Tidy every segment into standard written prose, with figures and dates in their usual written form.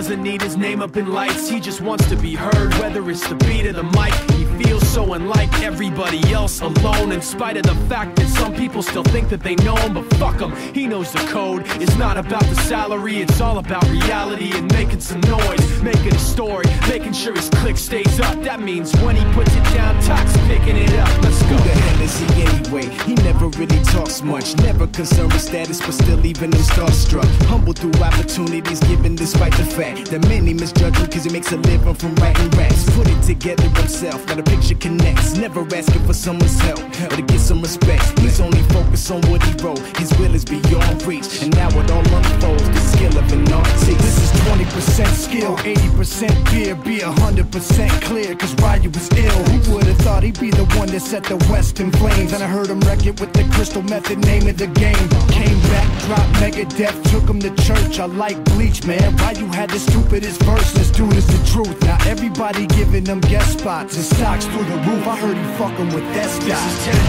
doesn't need his name up in lights, he just wants to be heard, whether it's the beat of the mic. He feels so unlike everybody else, alone, in spite of the fact that some people still think that they know him. But fuck him, he knows the code. It's not about the salary, it's all about reality and making some noise, making a story, making sure his click stays up. That means when he puts it down, Tox picking it up. Let's go. Who the hell is he anyway? He never really talks much, never concerned with status, but still leaving him starstruck. Humble through opportunities given despite the fact that many misjudge him cause he makes a living from writing raps. Put it together himself, now the picture connects, never asking for someone's help or to get some respect. He's only focused on what he wrote, his will is beyond reach, and now it all unfolds, the skill of an artist. This is 20% skill, 80% fear, be 100% clear, cause Ryu was ill. Who would've thought he'd be the one that set the West in flames? And I heard him wreck it with the Crystal Method, name of the game. Came back, dropped Megadeth, took him to church. I like Bleach, man. Ryu had the stupidest verse, this dude is the truth. Now everybody giving them guest spots and stocks through the roof. I heard he fucking with that stock.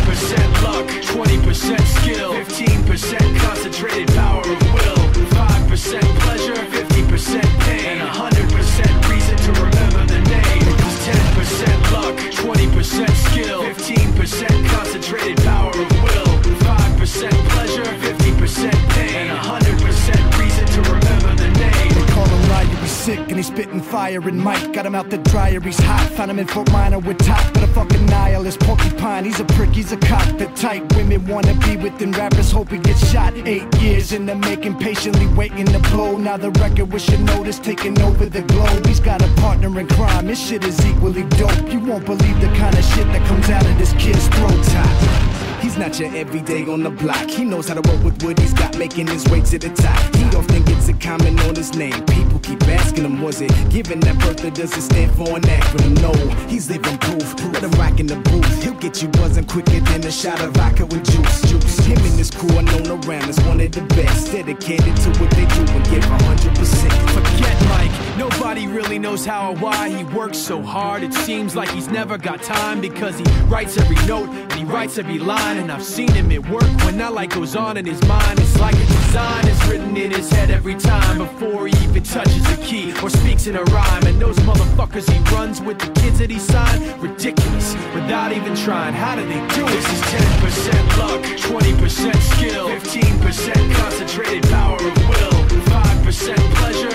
This is 10% luck, 20% skill, 15% concentrated power of will, 5% pleasure, 50% pain, and 100% reason to remember the name. This is 10% luck, 20% skill, 15% concentrated power of will, 5% pleasure, 50% pain, and 100% reason to remember the name. They call him Ryu, he's sick and he's spitting fire and Mike got him out the dryer, he's hot. Found him in Fort Minor with top, but a fucking nihilist porcupine. He's a prick, he's a cock. The type women wanna be within, rappers hope he gets shot. 8 years in the making, patiently waiting to blow. Now the record with your notice taking over the globe. He's got a partner in crime, his shit is equally dope. You won't believe the kind of shit that comes out of this kid's throat. He's not your everyday on the block. He knows how to work with what he's got, making his way to the top. He often gets a comment on his name. People keep asking him, was it given that birth that doesn't stand for an acronym? No, he's living proof. Let him rock in the booth. He'll get you buzzing quicker than a shot of vodka with juice. Him and his crew are known around as one of the best, dedicated to what they do and give 100%. Forget Mike, nobody really knows how or why he works so hard. It seems like he's never got time because he writes every note and he writes every line. And I've seen him at work when that light goes on in his mind. It's like a design is written in his head every time before he even touches a key or speaks in a rhyme. And those motherfuckers he runs with, the kids that he signed, ridiculous, without even trying. How do they do it? This is 10% luck, 20% skill, 15% concentrated power of will, 5% pleasure,